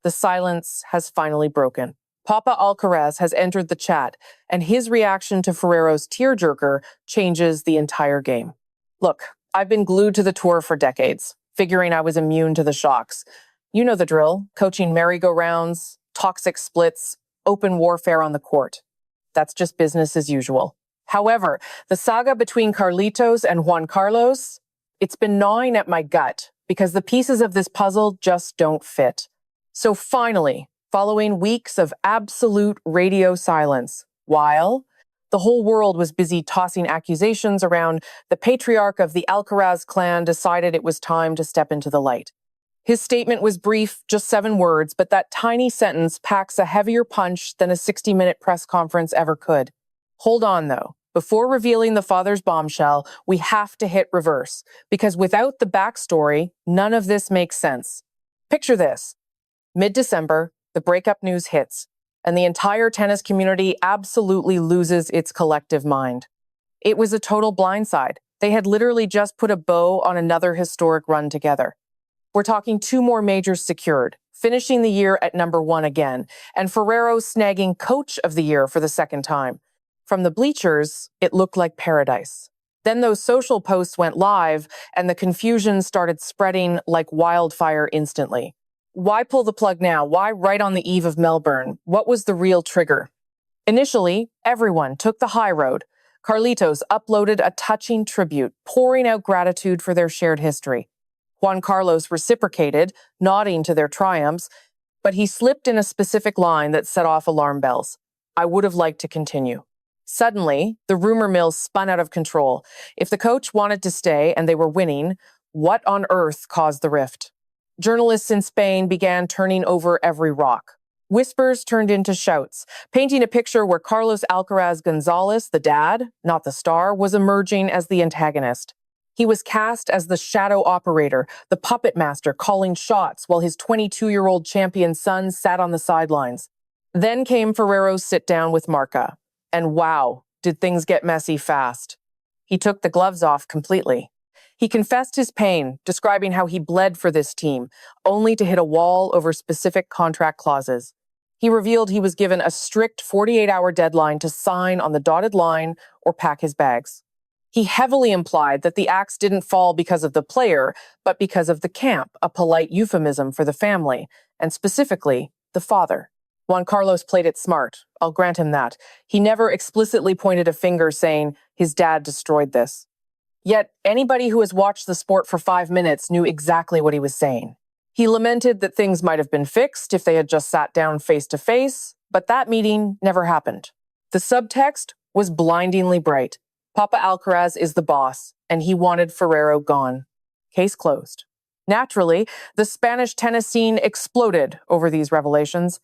The silence has finally broken. Papa Alcaraz has entered the chat, and his reaction to Ferrero's tearjerker changes the entire game. Look, I've been glued to the tour for decades, figuring I was immune to the shocks. You know the drill, coaching merry-go-rounds, toxic splits, open warfare on the court. That's just business as usual. However, the saga between Carlitos and Juan Carlos, it's been gnawing at my gut because the pieces of this puzzle just don't fit. So finally, following weeks of absolute radio silence, while the whole world was busy tossing accusations around, the patriarch of the ALCARAZ'S clan decided it was time to step into the light. His statement was brief, just 7 words, but that tiny sentence packs a heavier punch than a 60-minute press conference ever could. Hold on, though. Before revealing the father's bombshell, we have to hit reverse, because without the backstory, none of this makes sense. Picture this. Mid-December, the breakup news hits, and the entire tennis community absolutely loses its collective mind. It was a total blindside. They had literally just put a bow on another historic run together. We're talking 2 more majors secured, finishing the year at number 1 again, and Ferrero's snagging Coach of the Year for the 2nd time. From the bleachers, it looked like paradise. Then those social posts went live, and the confusion started spreading like wildfire instantly. Why pull the plug now? Why right on the eve of Melbourne? What was the real trigger? Initially, everyone took the high road. Carlitos uploaded a touching tribute, pouring out gratitude for their shared history. Juan Carlos reciprocated, nodding to their triumphs, but he slipped in a specific line that set off alarm bells. I would have liked to continue. Suddenly, the rumor mill spun out of control. If the coach wanted to stay and they were winning, what on earth caused the rift? Journalists in Spain began turning over every rock. Whispers turned into shouts, painting a picture where Carlos Alcaraz Gonzalez, the dad, not the star, was emerging as the antagonist. He was cast as the shadow operator, the puppet master calling shots while his 22-year-old champion son sat on the sidelines. Then came Ferrero's sit-down with Marca. And wow, did things get messy fast. He took the gloves off completely. He confessed his pain, describing how he bled for this team, only to hit a wall over specific contract clauses. He revealed he was given a strict 48-hour deadline to sign on the dotted line or pack his bags. He heavily implied that the axe didn't fall because of the player, but because of the camp, a polite euphemism for the family, and specifically, the father. Juan Carlos played it smart, I'll grant him that. He never explicitly pointed a finger saying, his dad destroyed this. Yet, anybody who has watched the sport for 5 minutes knew exactly what he was saying. He lamented that things might have been fixed if they had just sat down face to face, but that meeting never happened. The subtext was blindingly bright. Papa Alcaraz is the boss, and he wanted Ferrero gone. Case closed. Naturally, the Spanish tennis scene exploded over these revelations.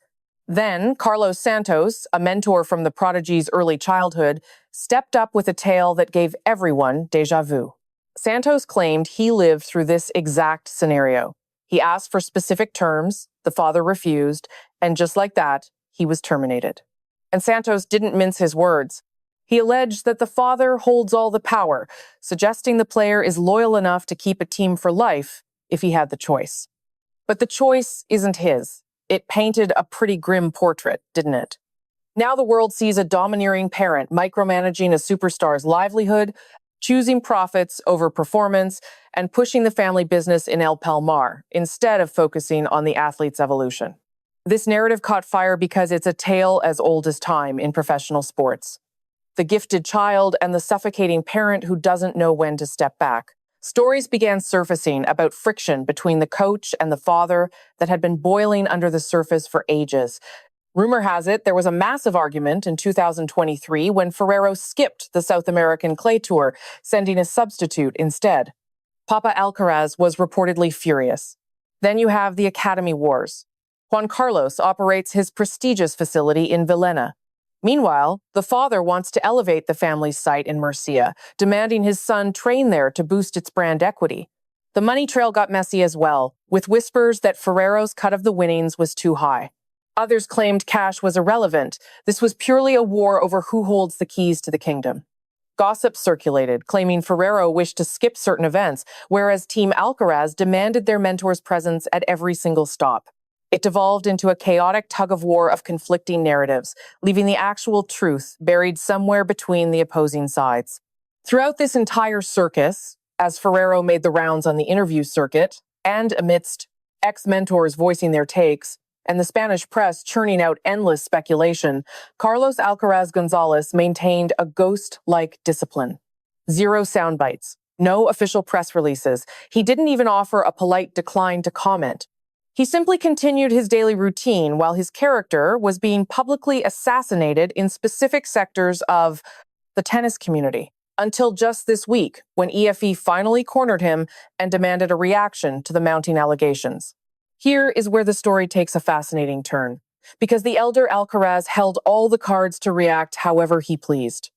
Then, Carlos Santos, a mentor from the prodigy's early childhood, stepped up with a tale that gave everyone déjà vu. Santos claimed he lived through this exact scenario. He asked for specific terms, the father refused, and just like that, he was terminated. And Santos didn't mince his words. He alleged that the father holds all the power, suggesting the player is loyal enough to keep a team for life if he had the choice. But the choice isn't his. It painted a pretty grim portrait, didn't it? Now the world sees a domineering parent micromanaging a superstar's livelihood, choosing profits over performance, and pushing the family business in El Palmar instead of focusing on the athlete's evolution. This narrative caught fire because it's a tale as old as time in professional sports. The gifted child and the suffocating parent who doesn't know when to step back. Stories began surfacing about friction between the coach and the father that had been boiling under the surface for ages. Rumor has it there was a massive argument in 2023 when Ferrero skipped the South American clay tour, sending a substitute instead. Papa Alcaraz was reportedly furious. Then you have the Academy Wars. Juan Carlos operates his prestigious facility in Villena. Meanwhile, the father wants to elevate the family's site in Murcia, demanding his son train there to boost its brand equity. The money trail got messy as well, with whispers that Ferrero's cut of the winnings was too high. Others claimed cash was irrelevant. This was purely a war over who holds the keys to the kingdom. Gossip circulated, claiming Ferrero wished to skip certain events, whereas Team Alcaraz demanded their mentor's presence at every single stop. It devolved into a chaotic tug-of-war of conflicting narratives, leaving the actual truth buried somewhere between the opposing sides. Throughout this entire circus, as Ferrero made the rounds on the interview circuit, and amidst ex-mentors voicing their takes, and the Spanish press churning out endless speculation, Carlos Alcaraz Gonzalez maintained a ghost-like discipline. Zero sound bites, no official press releases. He didn't even offer a polite decline to comment. He simply continued his daily routine while his character was being publicly assassinated in specific sectors of the tennis community. Until just this week, when EFE finally cornered him and demanded a reaction to the mounting allegations. Here is where the story takes a fascinating turn, because the elder Alcaraz held all the cards to react however he pleased.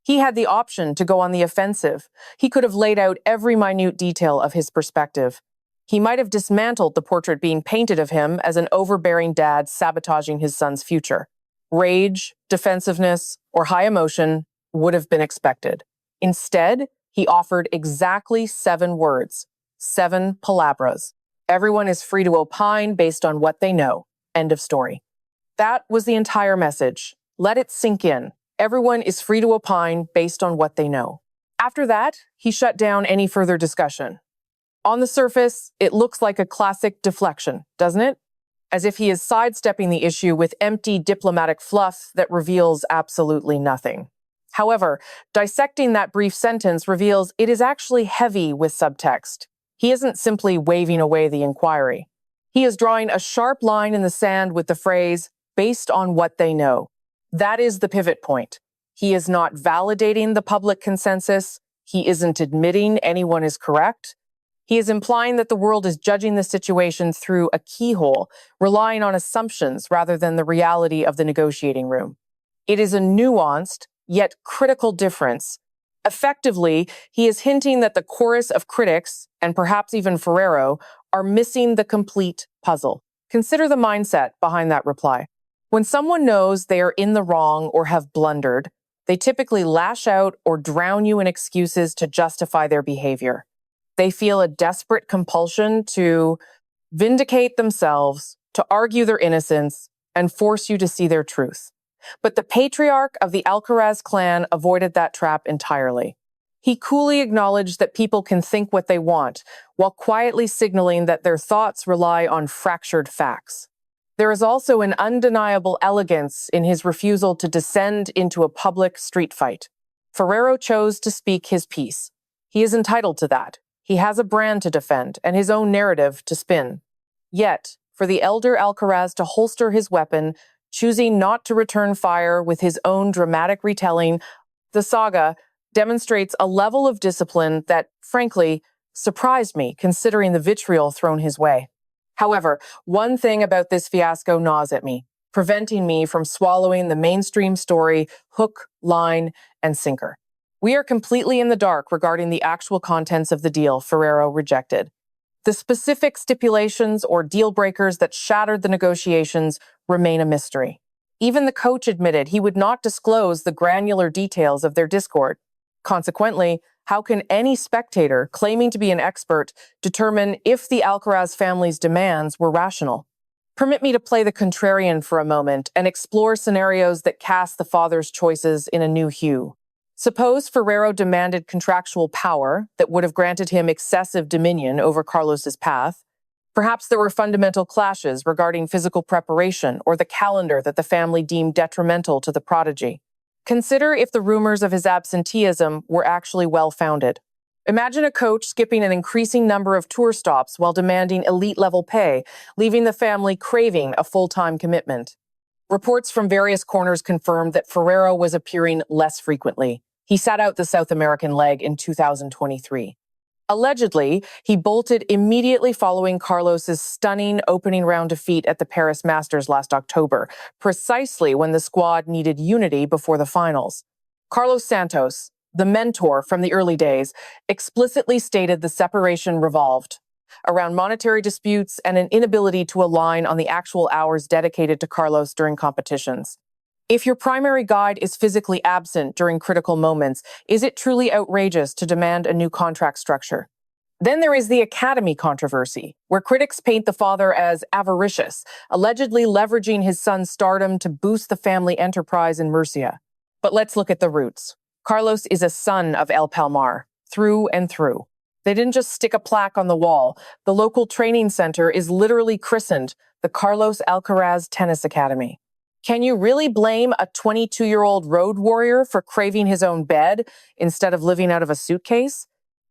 He had the option to go on the offensive. He could have laid out every minute detail of his perspective. He might have dismantled the portrait being painted of him as an overbearing dad sabotaging his son's future. Rage, defensiveness, or high emotion would have been expected. Instead, he offered exactly 7 words, 7 palabras. Everyone is free to opine based on what they know. End of story. That was the entire message. Let it sink in. Everyone is free to opine based on what they know. After that, he shut down any further discussion. On the surface, it looks like a classic deflection, doesn't it? As if he is sidestepping the issue with empty diplomatic fluff that reveals absolutely nothing. However, dissecting that brief sentence reveals it is actually heavy with subtext. He isn't simply waving away the inquiry. He is drawing a sharp line in the sand with the phrase, based on what they know. That is the pivot point. He is not validating the public consensus. He isn't admitting anyone is correct. He is implying that the world is judging the situation through a keyhole, relying on assumptions rather than the reality of the negotiating room. It is a nuanced, yet critical difference. Effectively, he is hinting that the chorus of critics, and perhaps even Ferrero, are missing the complete puzzle. Consider the mindset behind that reply. When someone knows they are in the wrong or have blundered, they typically lash out or drown you in excuses to justify their behavior. They feel a desperate compulsion to vindicate themselves, to argue their innocence, and force you to see their truth. But the patriarch of the Alcaraz clan avoided that trap entirely. He coolly acknowledged that people can think what they want, while quietly signaling that their thoughts rely on fractured facts. There is also an undeniable elegance in his refusal to descend into a public street fight. Ferrero chose to speak his piece. He is entitled to that. He has a brand to defend and his own narrative to spin. Yet, for the elder Alcaraz to holster his weapon, choosing not to return fire with his own dramatic retelling, the saga demonstrates a level of discipline that, frankly, surprised me considering the vitriol thrown his way. However, one thing about this fiasco gnaws at me, preventing me from swallowing the mainstream story hook, line, and sinker. We are completely in the dark regarding the actual contents of the deal Ferrero rejected. The specific stipulations or deal breakers that shattered the negotiations remain a mystery. Even the coach admitted he would not disclose the granular details of their discord. Consequently, how can any spectator claiming to be an expert determine if the Alcaraz family's demands were rational? Permit me to play the contrarian for a moment and explore scenarios that cast the father's choices in a new hue. Suppose Ferrero demanded contractual power that would have granted him excessive dominion over Carlos's path. Perhaps there were fundamental clashes regarding physical preparation or the calendar that the family deemed detrimental to the prodigy. Consider if the rumors of his absenteeism were actually well-founded. Imagine a coach skipping an increasing number of tour stops while demanding elite-level pay, leaving the family craving a full-time commitment. Reports from various corners confirmed that Ferrero was appearing less frequently. He sat out the South American leg in 2023. Allegedly, he bolted immediately following Carlos's stunning opening round defeat at the Paris Masters last October, precisely when the squad needed unity before the finals. Carlos Santos, the mentor from the early days, explicitly stated the separation revolved around monetary disputes and an inability to align on the actual hours dedicated to Carlos during competitions. If your primary guide is physically absent during critical moments, is it truly outrageous to demand a new contract structure? Then there is the Academy controversy, where critics paint the father as avaricious, allegedly leveraging his son's stardom to boost the family enterprise in Murcia. But let's look at the roots. Carlos is a son of El Palmar, through and through. They didn't just stick a plaque on the wall. The local training center is literally christened the Carlos Alcaraz Tennis Academy. Can you really blame a 22-year-old road warrior for craving his own bed instead of living out of a suitcase?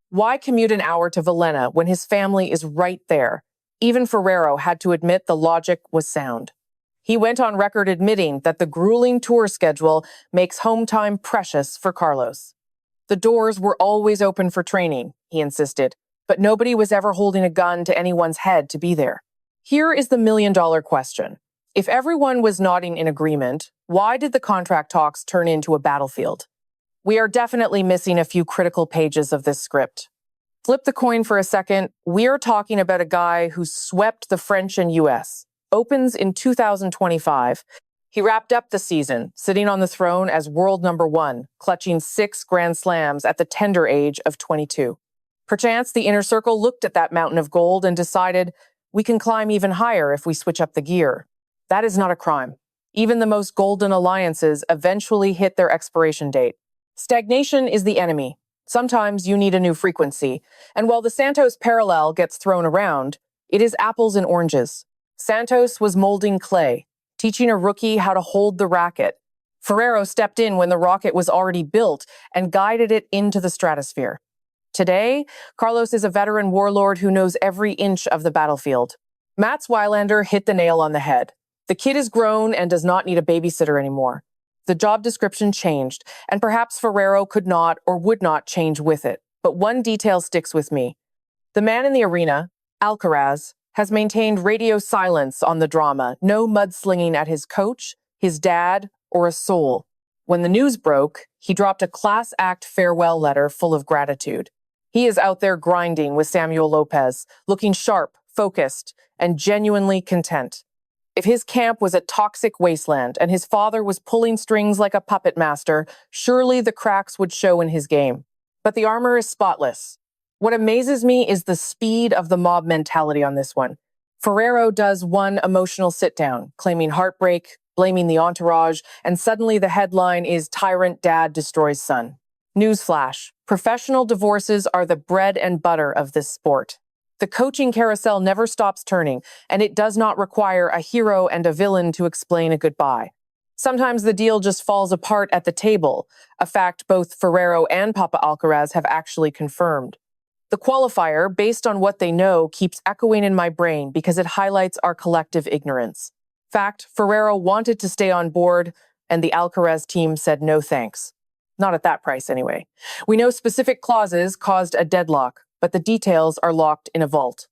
Why commute an hour to Villena when his family is right there? Even Ferrero had to admit the logic was sound. He went on record admitting that the grueling tour schedule makes home time precious for Carlos. The doors were always open for training, he insisted, but nobody was ever holding a gun to anyone's head to be there. Here is the million-dollar question. If everyone was nodding in agreement, why did the contract talks turn into a battlefield? We are definitely missing a few critical pages of this script. Flip the coin for a second. We are talking about a guy who swept the French and US. Opens in 2025. He wrapped up the season, sitting on the throne as world number 1, clutching 6 Grand Slams at the tender age of 22. Perchance the inner circle looked at that mountain of gold and decided, we can climb even higher if we switch up the gear. That is not a crime. Even the most golden alliances eventually hit their expiration date. Stagnation is the enemy. Sometimes you need a new frequency. And while the Santos parallel gets thrown around, it is apples and oranges. Santos was molding clay, teaching a rookie how to hold the racket. Ferrero stepped in when the rocket was already built and guided it into the stratosphere. Today, Carlos is a veteran warlord who knows every inch of the battlefield. Mats Wilander hit the nail on the head. The kid is grown and does not need a babysitter anymore. The job description changed, and perhaps Ferrero could not or would not change with it. But one detail sticks with me. The man in the arena, Alcaraz, has maintained radio silence on the drama, no mudslinging at his coach, his dad, or a soul. When the news broke, he dropped a class act farewell letter full of gratitude. He is out there grinding with Samuel Lopez, looking sharp, focused, and genuinely content. If his camp was a toxic wasteland and his father was pulling strings like a puppet master, surely the cracks would show in his game. But the armor is spotless. What amazes me is the speed of the mob mentality on this one. Ferrero does one emotional sit-down, claiming heartbreak, blaming the entourage, and suddenly the headline is Tyrant Dad Destroys Son. Newsflash, professional divorces are the bread and butter of this sport. The coaching carousel never stops turning, and it does not require a hero and a villain to explain a goodbye. Sometimes the deal just falls apart at the table, a fact both Ferrero and Papa Alcaraz have actually confirmed. The qualifier, based on what they know, keeps echoing in my brain because it highlights our collective ignorance. Fact, Ferrero wanted to stay on board, and the Alcaraz team said no thanks. Not at that price, anyway. We know specific clauses caused a deadlock, but the details are locked in a vault.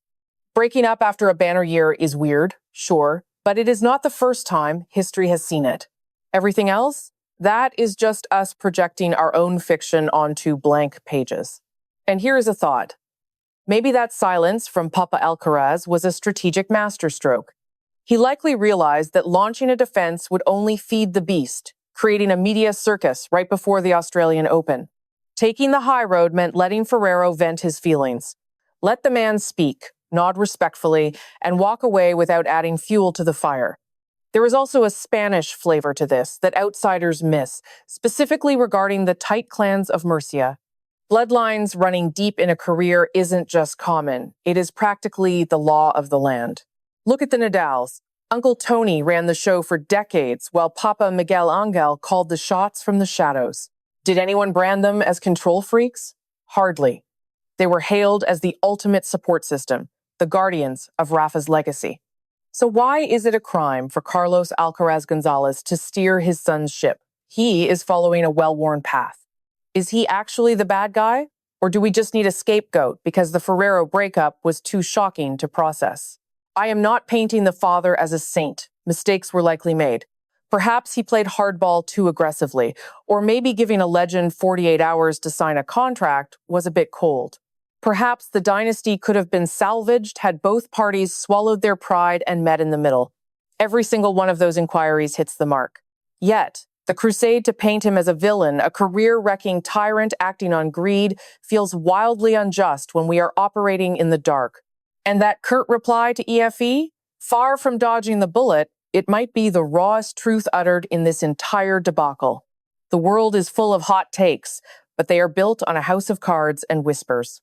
Breaking up after a banner year is weird, sure, but it is not the first time history has seen it. Everything else? That is just us projecting our own fiction onto blank pages. And here is a thought. Maybe that silence from Papa Alcaraz was a strategic masterstroke. He likely realized that launching a defense would only feed the beast, creating a media circus right before the Australian Open. Taking the high road meant letting Ferrero vent his feelings. Let the man speak, nod respectfully, and walk away without adding fuel to the fire. There is also a Spanish flavor to this that outsiders miss, specifically regarding the tight clans of Murcia. Bloodlines running deep in a career isn't just common. It is practically the law of the land. Look at the Nadals. Uncle Tony ran the show for decades, while Papa Miguel Angel called the shots from the shadows. Did anyone brand them as control freaks? Hardly. They were hailed as the ultimate support system, the guardians of Rafa's legacy. So why is it a crime for Carlos Alcaraz Gonzalez to steer his son's ship? He is following a well-worn path. Is he actually the bad guy? Or do we just need a scapegoat because the Ferrero breakup was too shocking to process? I am not painting the father as a saint. Mistakes were likely made. Perhaps he played hardball too aggressively, or maybe giving a legend 48 hours to sign a contract was a bit cold. Perhaps the dynasty could have been salvaged had both parties swallowed their pride and met in the middle. Every single one of those inquiries hits the mark. Yet, The crusade to paint him as a villain, a career-wrecking tyrant acting on greed, feels wildly unjust when we are operating in the dark. And that curt reply to EFE? Far from dodging the bullet, it might be the rawest truth uttered in this entire debacle. The world is full of hot takes, but they are built on a house of cards and whispers.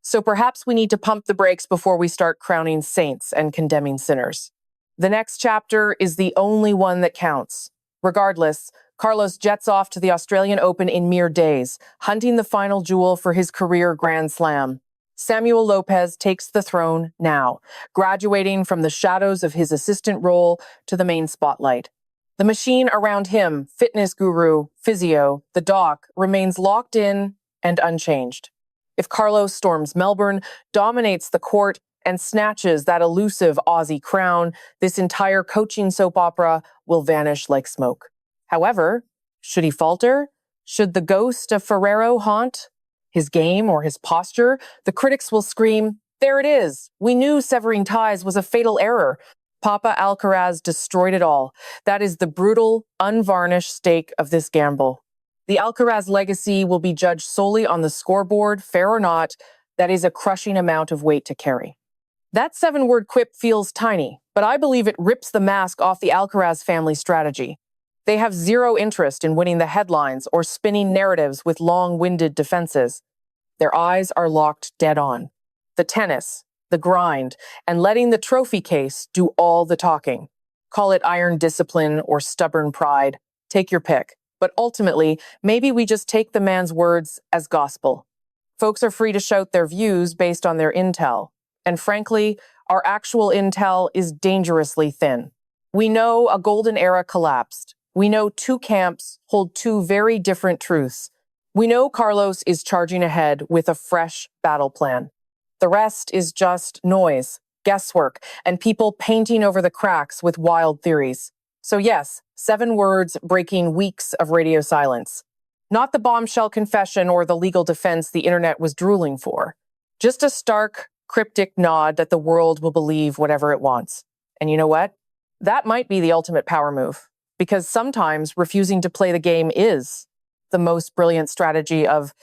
So perhaps we need to pump the brakes before we start crowning saints and condemning sinners. The next chapter is the only one that counts. Regardless, Carlos jets off to the Australian Open in mere days, hunting the final jewel for his career Grand Slam. Samuel Lopez takes the throne now, graduating from the shadows of his assistant role to the main spotlight. The machine around him, fitness guru, physio, the doc, remains locked in and unchanged. If Carlos storms Melbourne, dominates the court, and snatches that elusive Aussie crown, this entire coaching soap opera will vanish like smoke. However, should he falter? Should the ghost of Ferrero haunt his game or his posture? The critics will scream, "There it is! We knew severing ties was a fatal error. Papa Alcaraz destroyed it all." That is the brutal, unvarnished stake of this gamble. The Alcaraz legacy will be judged solely on the scoreboard, fair or not. That is a crushing amount of weight to carry. That 7-word quip feels tiny, but I believe it rips the mask off the Alcaraz family strategy. They have zero interest in winning the headlines or spinning narratives with long-winded defenses. Their eyes are locked dead on. The tennis, the grind, and letting the trophy case do all the talking. Call it iron discipline or stubborn pride. Take your pick. But ultimately, maybe we just take the man's words as gospel. Folks are free to shout their views based on their intel. And frankly, our actual intel is dangerously thin. We know a golden era collapsed. We know two camps hold two very different truths. We know Carlos is charging ahead with a fresh battle plan. The rest is just noise, guesswork, and people painting over the cracks with wild theories. So yes, 7 words breaking weeks of radio silence. Not the bombshell confession or the legal defense the internet was drooling for. Just a stark, cryptic nod that the world will believe whatever it wants. And you know what? That might be the ultimate power move, because sometimes refusing to play the game is the most brilliant strategy of